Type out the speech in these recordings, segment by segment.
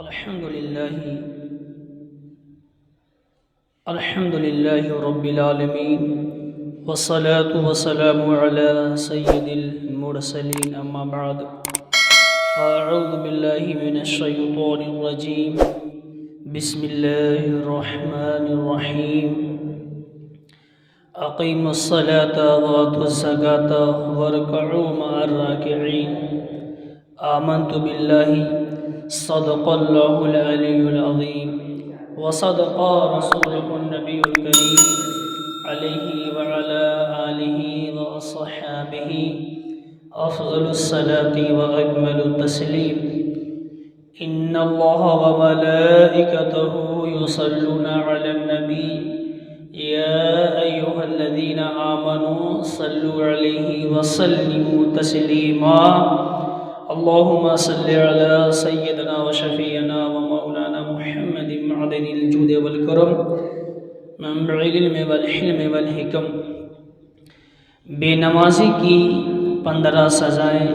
الحمد لله رب العالمين والصلاة والسلام على سيد المرسلين أما بعد أعوذ بالله من الشيطان الرجيم بسم الله الرحمن الرحيم أقيموا الصلاة وآتوا الزكاة واركعوا مع الراكعين آمنت بالله صدق الله العلي العظيم وصدق رسوله النبي الكريم عليه وعلى آله وأصحابه أفضل الصلاة وأكمل التسليم إن الله وملائكته يصلون على النبي يا أيها الذين آمنوا صلوا عليه وسلموا تسليما اللهم صل على سيدنا وشفيعنا ومولانا محمد معدن الجود والكرم منبع العلم والحلم والحکم بے نمازی کی 15 سزائیں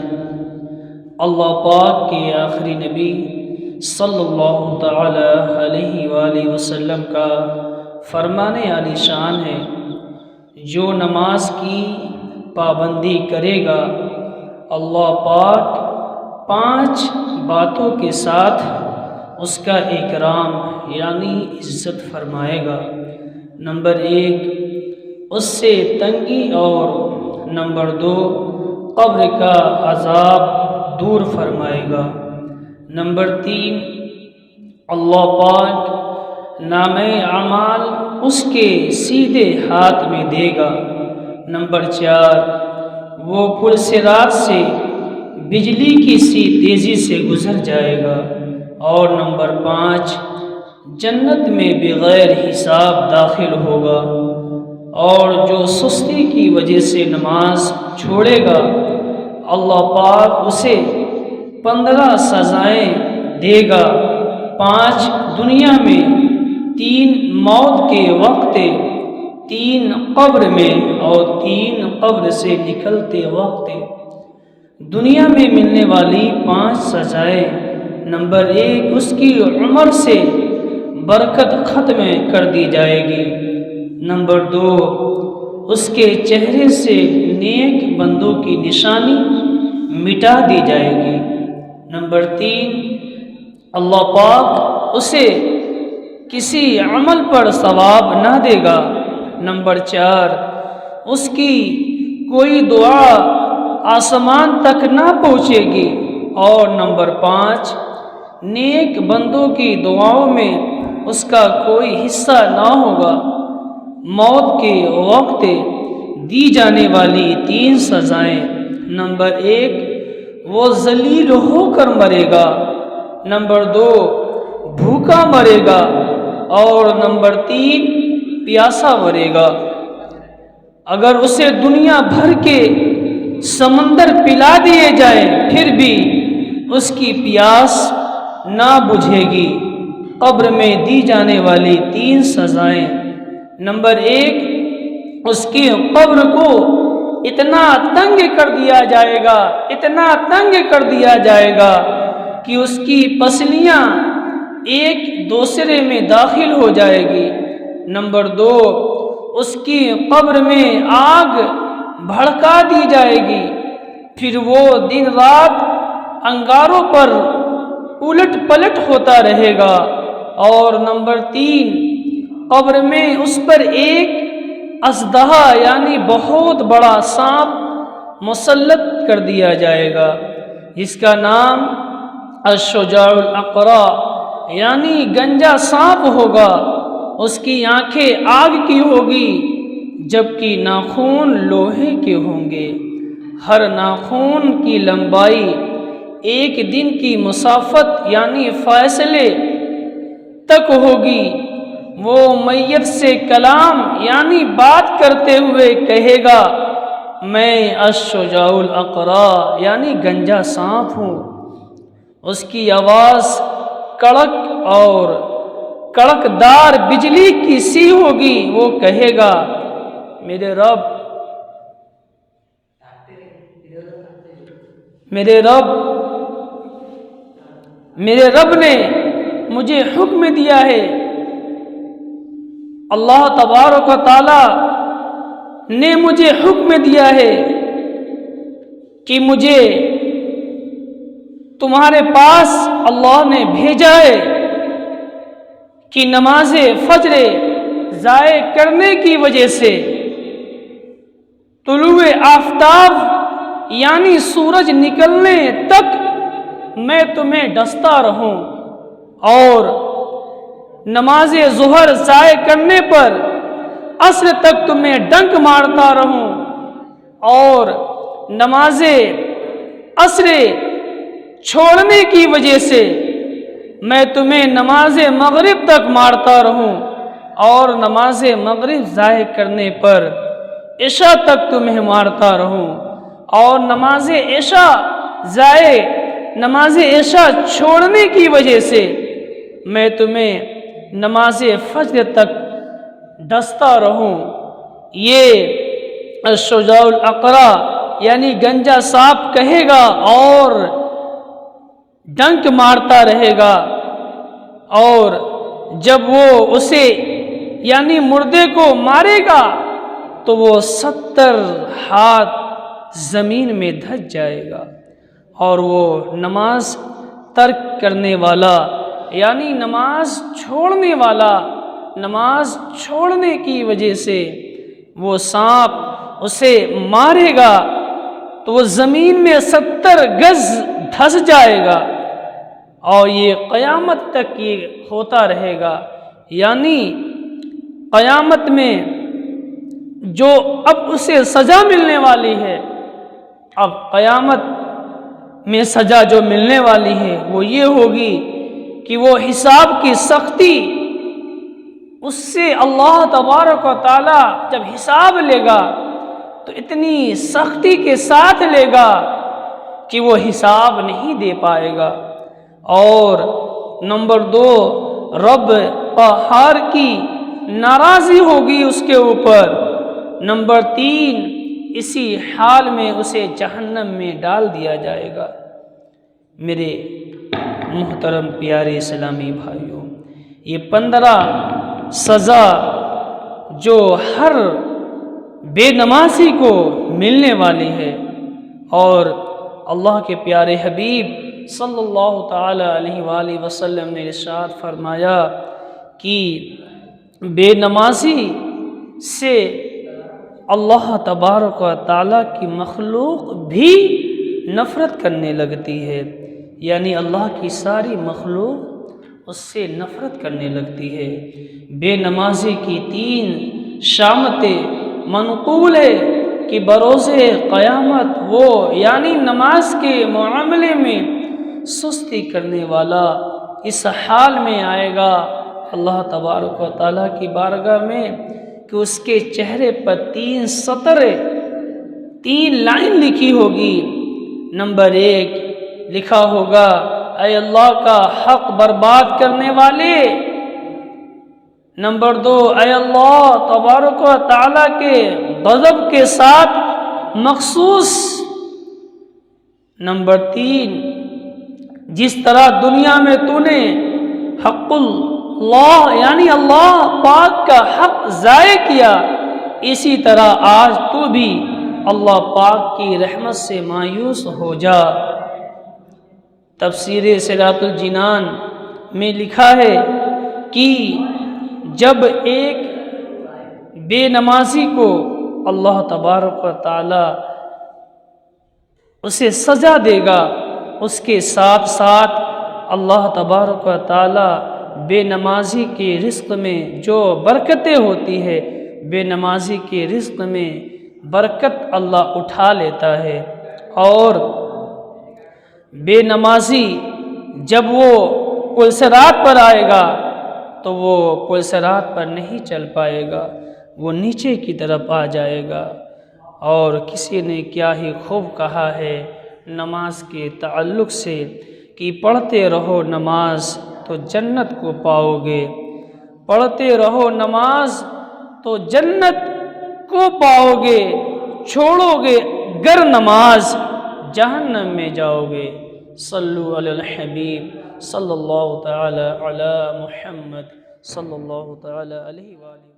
اللہ پاک کے آخری نبی صلی اللہ تعالی علیہ وآلہ وسلم کا فرمان عالی شان ہے، جو نماز کی پابندی کرے گا اللہ پاک 5 باتوں کے ساتھ اس کا اکرام یعنی عزت فرمائے گا۔ نمبر 1 اس سے تنگی، اور نمبر 2 قبر کا عذاب دور فرمائے گا۔ نمبر 3 اللہ پاک نامہ اعمال اس کے سیدھے ہاتھ میں دے گا۔ نمبر 4 وہ پل صراط سے بجلی کی سی تیزی سے گزر جائے گا۔ اور نمبر 5 جنت میں بغیر حساب داخل ہوگا۔ اور جو سستی کی وجہ سے نماز چھوڑے گا اللہ پاک اسے 15 سزائیں دے گا، 5 دنیا میں، 3 موت کے وقت، 3 قبر میں، اور 3 قبر سے نکلتے وقت۔ دنیا میں ملنے والی 5 سزائیں: نمبر 1 اس کی عمر سے برکت ختم کر دی جائے گی۔ نمبر 2 اس کے چہرے سے نیک بندوں کی نشانی مٹا دی جائے گی۔ نمبر 3 اللہ پاک اسے کسی عمل پر ثواب نہ دے گا۔ نمبر 4 اس کی کوئی دعا آسمان تک نہ پہنچے گی۔ اور نمبر 5 نیک بندوں کی دعاؤں میں اس کا کوئی حصہ نہ ہوگا۔ موت کے وقت دی جانے والی 3 سزائیں: نمبر 1 وہ ذلیل ہو کر مرے گا۔ نمبر 2 بھوکا مرے گا۔ اور نمبر 3 پیاسا مرے گا۔ اگر اسے دنیا بھر کے سمندر پلا دیے جائیں پھر بھی اس کی پیاس نہ بجھے گی۔ قبر میں دی جانے والی 3 سزائیں: نمبر 1 اس کی قبر کو اتنا تنگ کر دیا جائے گا، اتنا تنگ کر دیا جائے گا کہ اس کی پسلیاں ایک دوسرے میں داخل ہو جائے گی۔ نمبر 2 اس کی قبر میں آگ بھڑکا دی جائے گی، پھر وہ دن رات انگاروں پر الٹ پلٹ ہوتا رہے گا۔ اور نمبر 3 قبر میں اس پر ایک اژدہا یعنی بہت بڑا سانپ مسلط کر دیا جائے گا، جس کا نام الشجاع الاقرع یعنی گنجا سانپ ہوگا۔ اس کی آنکھیں آگ کی ہوگی جبکہ ناخون لوہے کے ہوں گے۔ ہر ناخون کی لمبائی 1 دن کی مسافت یعنی فاصلے تک ہوگی۔ وہ میت سے کلام یعنی بات کرتے ہوئے کہے گا، میں الشجاع الاقرع یعنی گنجا سانپ ہوں۔ اس کی آواز کڑک اور کڑکدار بجلی کی سی ہوگی۔ وہ کہے گا، میرے رب میرے رب نے مجھے حکم دیا ہے، اللہ تبارک و تعالی نے مجھے حکم دیا ہے کہ مجھے تمہارے پاس اللہ نے بھیجا ہے کہ نماز فجر ضائع کرنے کی وجہ سے طلوع آفتاب یعنی سورج نکلنے تک میں تمہیں ڈستا رہوں، اور نماز ظہر ضائع کرنے پر عصر تک تمہیں ڈنک مارتا رہوں، اور نماز عصر چھوڑنے کی وجہ سے میں تمہیں نماز مغرب تک مارتا رہوں، اور نماز مغرب ضائع کرنے پر عشاء تک تمہیں مارتا رہوں، اور نماز عشاء چھوڑنے کی وجہ سے میں تمہیں نماز فجر تک ڈستا رہوں۔ یہ الشجاع الاقرع یعنی گنجا سانپ کہے گا اور ڈنک مارتا رہے گا، اور جب وہ اسے یعنی مردے کو مارے گا تو وہ 70 ہاتھ زمین میں دھس جائے گا، اور وہ نماز ترک کرنے والا یعنی نماز چھوڑنے والا، نماز چھوڑنے کی وجہ سے وہ سانپ اسے مارے گا تو وہ زمین میں 70 گز دھس جائے گا، اور یہ قیامت تک یہ ہوتا رہے گا۔ یعنی قیامت میں جو اب اسے سزا ملنے والی ہے، اب قیامت میں سزا جو ملنے والی ہے وہ یہ ہوگی کہ وہ حساب کی سختی اس سے اللہ تبارک و تعالی جب حساب لے گا تو اتنی سختی کے ساتھ لے گا کہ وہ حساب نہیں دے پائے گا۔ اور نمبر 2، رب قہار کی ناراضی ہوگی اس کے اوپر۔ نمبر 3، اسی حال میں اسے جہنم میں ڈال دیا جائے گا۔ میرے محترم پیارے اسلامی بھائیوں، یہ 15 سزا جو ہر بے نمازی کو ملنے والی ہے، اور اللہ کے پیارے حبیب صلی اللہ تعالی علیہ وآلہ وسلم نے ارشاد فرمایا کہ بے نمازی سے اللہ تبارک و تعالیٰ کی مخلوق بھی نفرت کرنے لگتی ہے، یعنی اللہ کی ساری مخلوق اس سے نفرت کرنے لگتی ہے۔ بے نمازی کی 3 شامتیں منقول ہے کہ بروز قیامت وہ یعنی نماز کے معاملے میں سستی کرنے والا اس حال میں آئے گا اللہ تبارک و تعالیٰ کی بارگاہ میں کہ اس کے چہرے پر 3 سطر 3 لائن لکھی ہوگی۔ نمبر 1 لکھا ہوگا، اے اللہ کا حق برباد کرنے والے۔ نمبر 2، اے اللہ تبارک و تعالیٰ کے غضب کے ساتھ مخصوص۔ نمبر 3، جس طرح دنیا میں تو نے حق اللہ یعنی اللہ پاک کا حق ضائع کیا، اسی طرح آج تو بھی اللہ پاک کی رحمت سے مایوس ہو جا۔ تفسیر صراط الجنان میں لکھا ہے کہ جب ایک بے نمازی کو اللہ تبارک و تعالی اسے سزا دے گا، اس کے ساتھ ساتھ اللہ تبارک و تعالی بے نمازی کے رزق میں جو برکتیں ہوتی ہے، بے نمازی کے رزق میں برکت اللہ اٹھا لیتا ہے، اور بے نمازی جب وہ پل صراط پر آئے گا تو وہ پل صراط پر نہیں چل پائے گا، وہ نیچے کی طرف آ جائے گا۔ اور کسی نے کیا ہی خوب کہا ہے نماز کے تعلق سے کہ پڑھتے رہو نماز تو جنت کو پاؤ گے، پڑھتے رہو نماز تو جنت کو پاؤ گے، چھوڑو گے گر نماز جہنم میں جاؤ گے۔ صلوا علی الحبیب صلی اللہ تعالی علی محمد صلی اللہ تعالی علیہ وآلہ